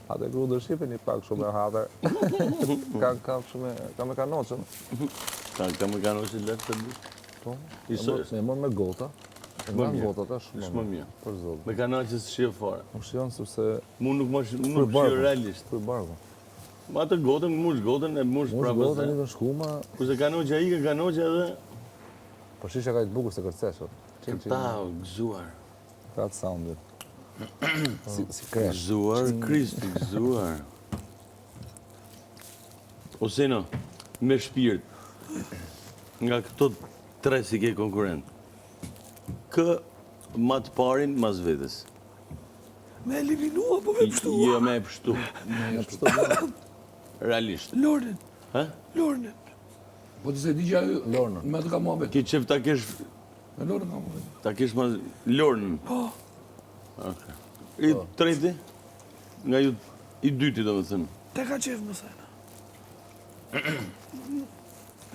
Atë gru dërshqipe një pak shumë e hatër. Ka me kanoqën. Ka me kanoqën letë të dy. Po, Me mor me gota. Nga gotat e shumë mirë. Për zotë. Me kanoqën së shqie fare. Më shion sepse... Mu nuk shqie realisht. Për barku. Ma të gotën, mush gotën e mush prapë. Mush gotën, një të shkuma... Kurse kanoqëja i ka kanoqëja edhe... Po shisha ka i të bukur se kërceshët. Këta, gëzuar. Ka të soundit. Si kresh. Gëzuar, Kristi, gëzuar. Oseno, me shpirt, nga këto tre si ke konkurent, kë ma të parin mas vetës? Me eliminua, po me pështua. Jo, me pështu. Realisht. Lornin. Ha? Lornin. Po të se di që ajo, Lornin. me të ka muhabet. Ki qef ta kesh... Me Lornin ka muhabet. Ta kesh mas... Lornin. Po. I treti? Nga ju... I dyti, do më thëmë. Te ka qef më thënë.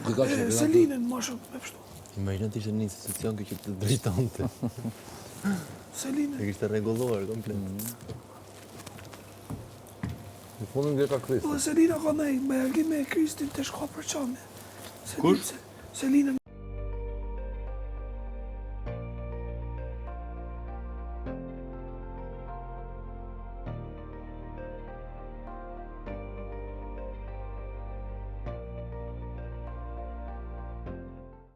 Kë ka qef? Selinën, ma shumë, me pështua. Imagjino të ishte një institucion që të drejtonte. Selinën. E kishte rregulluar komplet. Në fundin dhe ka Kristi. Po, Selina ka nej, me Algin me Kristin të shka për qame. Kush? Selina